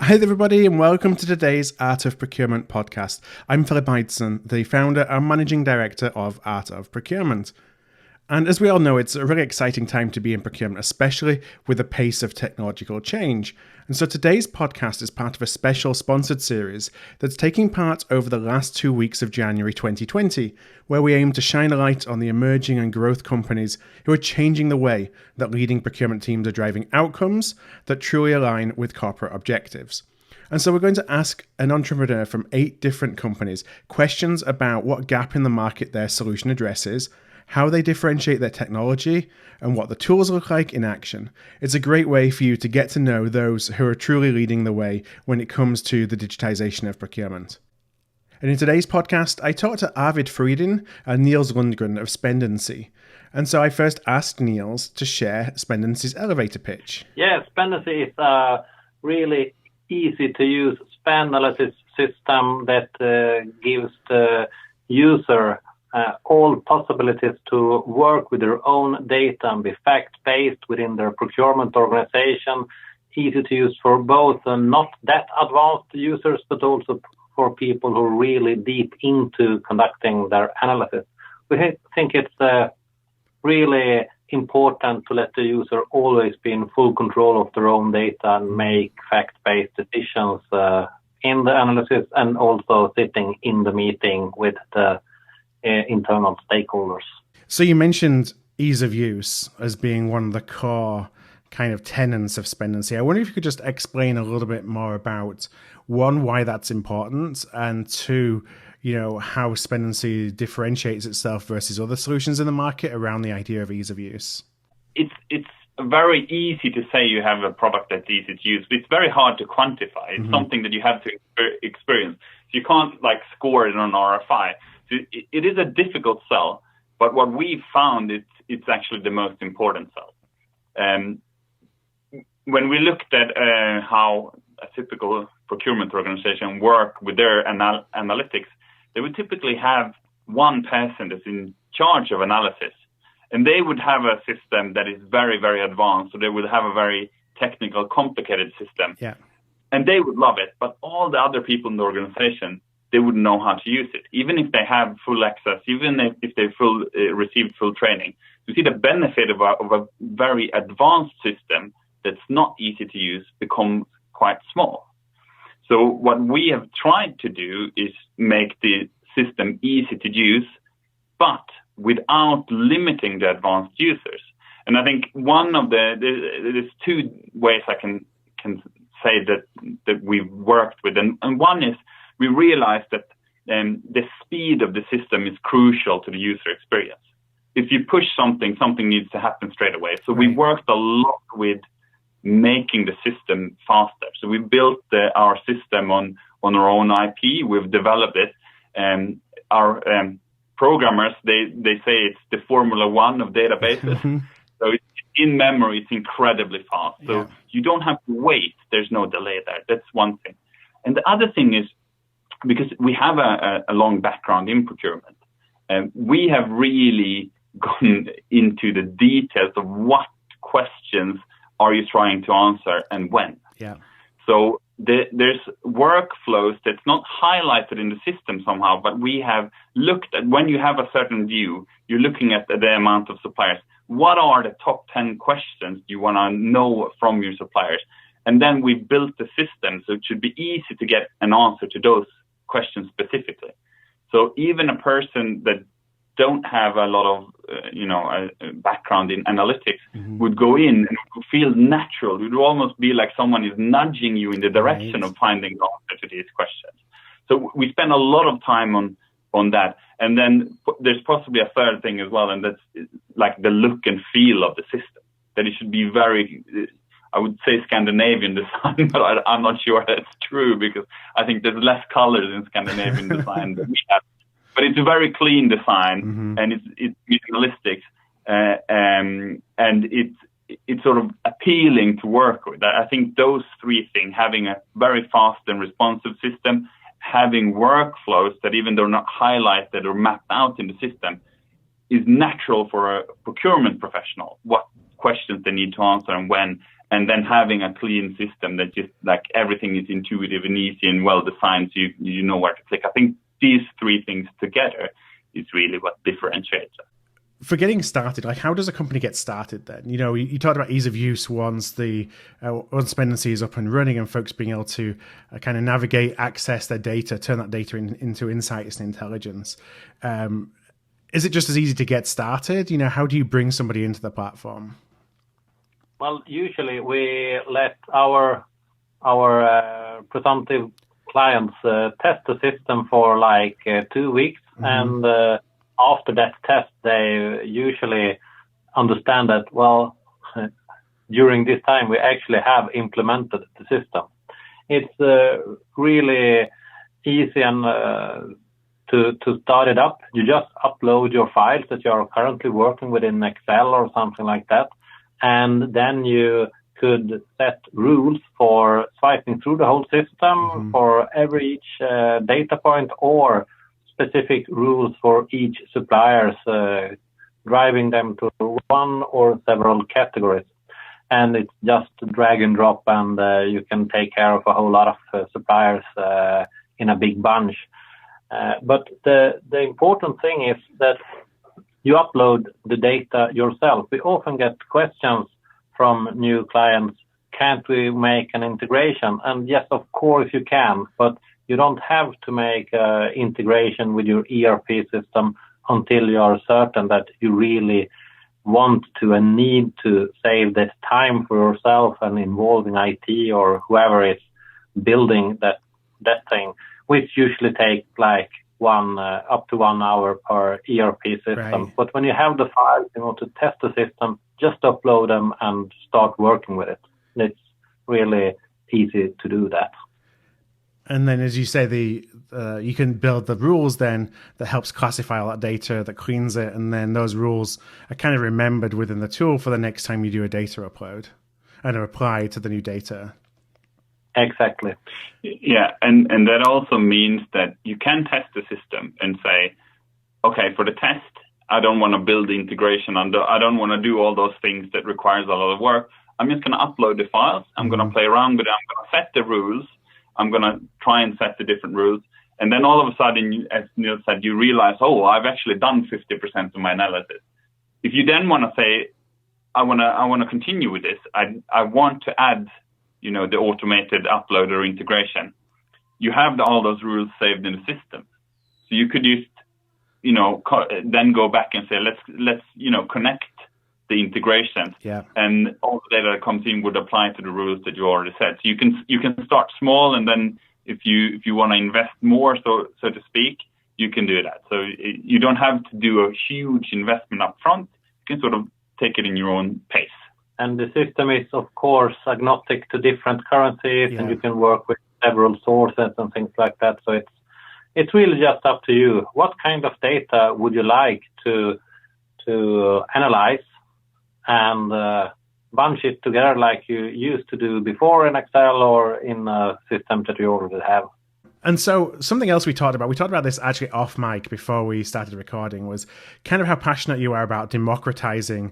Hi everybody and welcome to today's Art of Procurement podcast. I'm Philip Eidson, the founder and managing director of Art of Procurement. And as we all know, it's a really exciting time to be in procurement, especially with the pace of technological change. And so today's podcast is part of a special sponsored series that's taking part over the last 2 weeks of January 2020, where we aim to shine a light on the emerging and growth companies who are changing the way that leading procurement teams are driving outcomes that truly align with corporate objectives. And so we're going to ask an entrepreneur from 8 different companies questions about what gap in the market their solution addresses, how they differentiate their technology, and what the tools look like in action. It's a great way for you to get to know those who are truly leading the way when it comes to the digitization of procurement. And in today's podcast, I talked to Arvid Friedin and Niels Lundgren of Spendency. And so I first asked Niels to share Spendency's elevator pitch. Yeah, Spendency is a really easy to use spend analysis system that gives the user all possibilities to work with their own data and be fact-based within their procurement organization. Easy to use for both not that advanced users, but also for people who are really deep into conducting their analysis. We think it's really important to let the user always be in full control of their own data and make fact-based decisions in the analysis and also sitting in the meeting with the internal stakeholders. So you mentioned ease of use as being one of the core kind of tenets of Spendency. I wonder if you could just explain a little bit more about, one, why that's important, and two, how Spendency differentiates itself versus other solutions in the market around the idea of ease of use. It's very easy to say you have a product that's easy to use, but it's very hard to quantify. It's something that you have to experience. So you can't score it on RFI. So it is a difficult sell, but what we found it's actually the most important sell. When we looked at how a typical procurement organization work with their analytics, they would typically have one person that's in charge of analysis, and they would have a system that is very, very advanced. So they would have a very technical, complicated system, and they would love it. But all the other people in the organization, they wouldn't know how to use it, even if they have full access, even if they received full training. You see the benefit of a very advanced system that's not easy to use become quite small. So what we have tried to do is make the system easy to use, but without limiting the advanced users. And I think there's 2 ways I can say that we've worked with, and one is we realized that the speed of the system is crucial to the user experience. If you push something needs to happen straight away. So we worked a lot with making the system faster. So we built our system on our own IP. We've developed it, and our programmers they say it's the Formula One of databases. So it's in memory, it's incredibly fast. So you don't have to wait. There's no delay there. That's one thing. And the other thing is, because we have a long background in procurement, we have really gone into the details of what questions are you trying to answer and when. So there's workflows that's not highlighted in the system somehow, but we have looked at, when you have a certain view, you're looking at the amount of suppliers. What are the top 10 questions you want to know from your suppliers? And then we built the system so it should be easy to get an answer to those questions specifically. So even a person that don't have a lot of background in analytics would go in and would feel natural. It would almost be like someone is nudging you in the direction of finding the answer to these questions. So we spend a lot of time on that. And then there's possibly a third thing as well, and that's like the look and feel of the system, that it should be very, I would say Scandinavian design, but I'm not sure that's true, because I think there's less colors in Scandinavian design than we have. But it's a very clean design, and it's minimalistic, and it's sort of appealing to work with. I think those 3 things, having a very fast and responsive system, having workflows that even though not highlighted or mapped out in the system, is natural for a procurement professional, what questions they need to answer and when, and then having a clean system that just like everything is intuitive and easy and well defined, so you know where to click. I think these three things together is really what differentiates us. For getting started, like how does a company get started then? You know, you talked about ease of use once dependency is up and running and folks being able to kind of navigate, access their data, turn that data into insights and intelligence. Is it just as easy to get started? You know, how do you bring somebody into the platform? Well, usually we let our presumptive clients test the system for like 2 weeks, and after that test, they usually understand that, well, during this time, we actually have implemented the system. It's really easy and to start it up. You just upload your files that you are currently working with in Excel or something like that. And then you could set rules for swiping through the whole system for each data point, or specific rules for each suppliers, driving them to one or several categories. And it's just drag and drop, and you can take care of a whole lot of suppliers in a big bunch. But the important thing is that you upload the data yourself. We often get questions from new clients, can't we make an integration? And yes, of course you can, but you don't have to make integration with your ERP system until you are certain that you really want to and need to save that time for yourself and involving IT or whoever is building that thing, which usually takes like up to 1 hour per ERP system. Right. But when you have the files, you want to test the system, just upload them and start working with it. It's really easy to do that. And then, as you say, you can build the rules then that helps classify all that data, that cleans it, and then those rules are kind of remembered within the tool for the next time you do a data upload and are applied to the new data. Exactly. Yeah, and that also means that you can test the system and say, okay, for the test, I don't want to build the integration. I don't want to do all those things that requires a lot of work. I'm just going to upload the files. I'm going to play around with it. I'm going to set the rules. I'm going to try and set the different rules. And then all of a sudden, as Neil said, you realize, oh, I've actually done 50% of my analysis. If you then want to say, I want to continue with this, I want to add, the automated upload or integration, you have all those rules saved in the system. So you could just, then go back and say, let's connect the integration, and all the data that comes in would apply to the rules that you already set. So you can start small, and then if you want to invest more, so to speak, you can do that. So you don't have to do a huge investment up front. You can sort of take it in your own pace. And the system is, of course, agnostic to different currencies, and you can work with several sources and things like that. So it's really just up to you. What kind of data would you like to analyze and bunch it together like you used to do before in Excel or in a system that you already have? And so something else we talked about this actually off mic before we started recording, was kind of how passionate you are about democratizing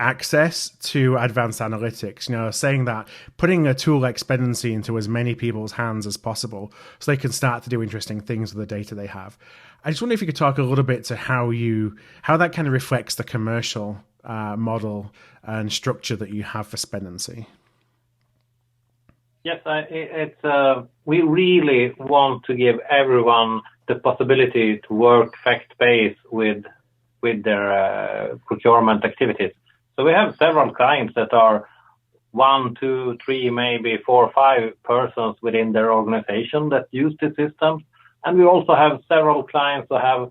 access to advanced analytics, saying that putting a tool like Spendency into as many people's hands as possible so they can start to do interesting things with the data they have. I just wonder if you could talk a little bit to how that kind of reflects the commercial model and structure that you have for Spendency. Yes, we really want to give everyone the possibility to work fact-based with their procurement activities. So we have several clients that are 1, 2, 3, maybe 4 or 5 persons within their organization that use the system. And we also have several clients who have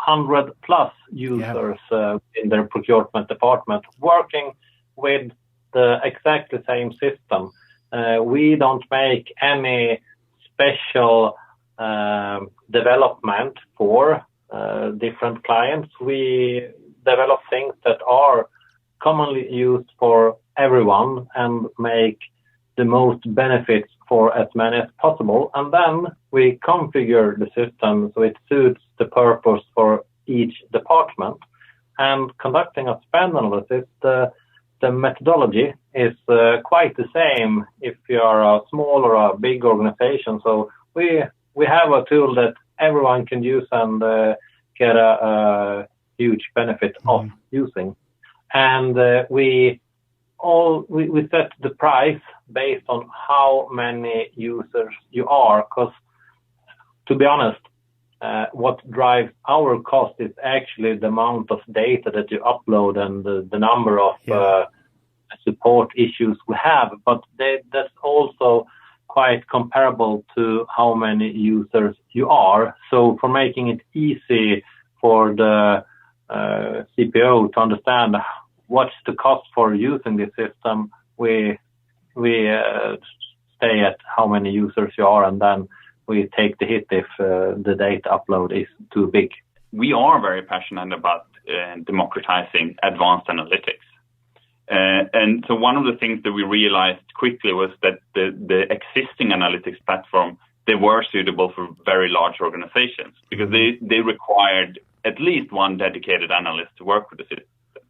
100+ users in their procurement department working with the exactly same system. We don't make any special development for different clients. We develop things that are commonly used for everyone and make the most benefits for as many as possible. And then we configure the system so it suits the purpose for each department. And conducting a spend analysis, the the methodology is quite the same if you are a small or a big organization. So we have a tool that everyone can use and get a huge benefit of using. And we set the price based on how many users you are, because to be honest, what drives our cost is actually the amount of data that you upload and the number of support issues we have. But that's also quite comparable to how many users you are. So for making it easy for the CPO to understand what's the cost for using this system, we stay at how many users you are, and then we take the hit if the data upload is too big. We are very passionate about democratizing advanced analytics. And so one of the things that we realized quickly was that the existing analytics platform, they were suitable for very large organizations because they required at least one dedicated analyst to work with the system.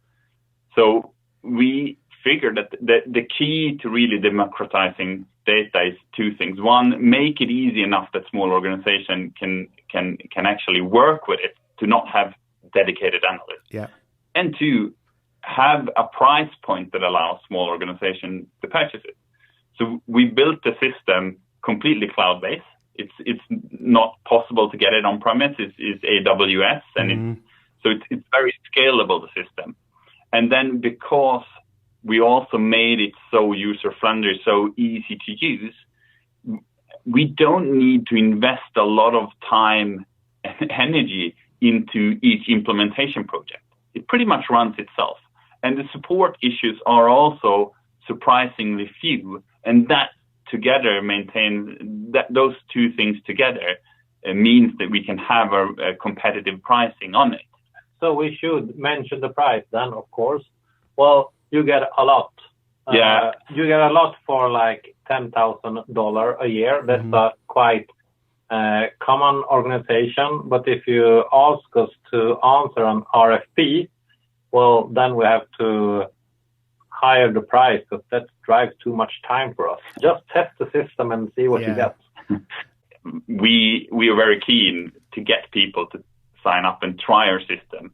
So we figured that the key to really democratizing data is two things. One, make it easy enough that small organization can actually work with it, to not have dedicated analysts. Yeah. And two, have a price point that allows small organizations to purchase it. So we built the system completely cloud-based. It's not possible to get it on premise. It's AWS, and it's very scalable, the system. And then because we also made it so user-friendly, so easy to use, we don't need to invest a lot of time and energy into each implementation project. It pretty much runs itself. And the support issues are also surprisingly few. And that together those two things together means that we can have a competitive pricing on it. So we should mention the price then, of course. Well, you get a lot. You get a lot for like $10,000 a year. That's a quite common organization. But if you ask us to answer an RFP, well, then we have to higher the price, because that drives too much time for us. Just test the system and see what you get. We are very keen to get people to sign up and try our system,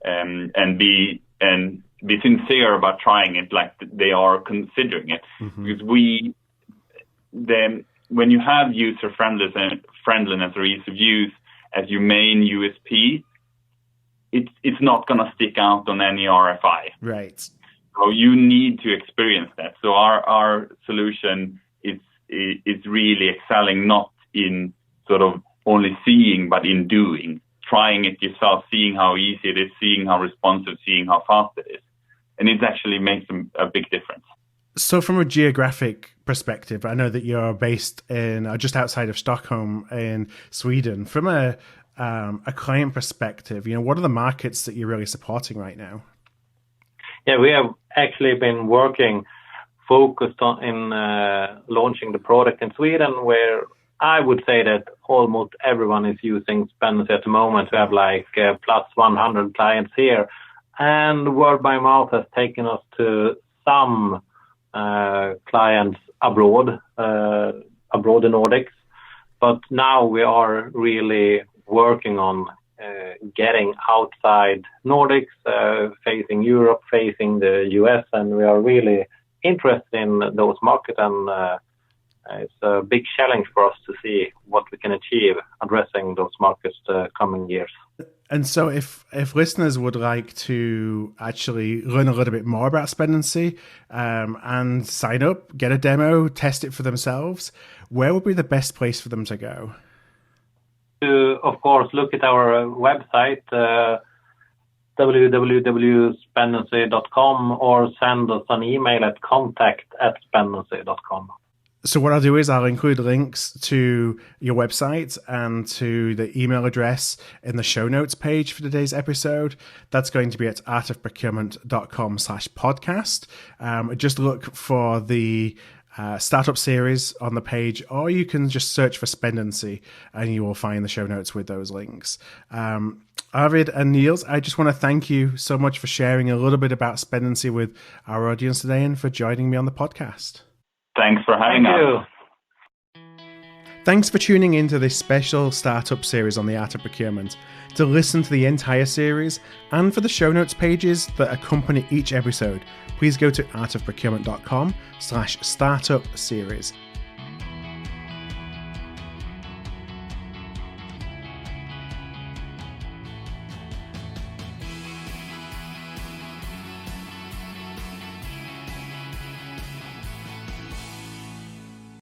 and be sincere about trying it, like they are considering it. Because when you have user friendliness or ease of use as your main USP, it's not going to stick out on any RFI. Right. So you need to experience that. So our solution is really excelling, not in sort of only seeing, but in doing, trying it yourself, seeing how easy it is, seeing how responsive, seeing how fast it is. And it actually makes a big difference. So from a geographic perspective, I know that you're based in just outside of Stockholm in Sweden. From a client perspective, what are the markets that you're really supporting right now? Yeah, we have actually been focused on launching the product in Sweden, where I would say that almost everyone is using Spendency at the moment. We have like plus 100 clients here, and word by mouth has taken us to some clients abroad the Nordics. But now we are really working on getting outside Nordics, facing Europe, facing the US, and we are really interested in those markets, and it's a big challenge for us to see what we can achieve addressing those markets the coming years. And so if listeners would like to actually learn a little bit more about Spendency and sign up, get a demo, test it for themselves, where would be the best place for them to go? To, of course, look at our website, www.spendency.com, or send us an email at contact@spendency.com. So what I'll do is I'll include links to your website and to the email address in the show notes page for today's episode. That's going to be at artofprocurement.com/podcast. Just look for the startup series on the page, or you can just search for Spendency and you will find the show notes with those links. Arvid and Niels, I just want to thank you so much for sharing a little bit about Spendency with our audience today and for joining me on the podcast. Thanks for having us. Thanks for tuning into this special startup series on the art of procurement. To listen to the entire series and for the show notes pages that accompany each episode, please go to artofprocurement.com/startup series.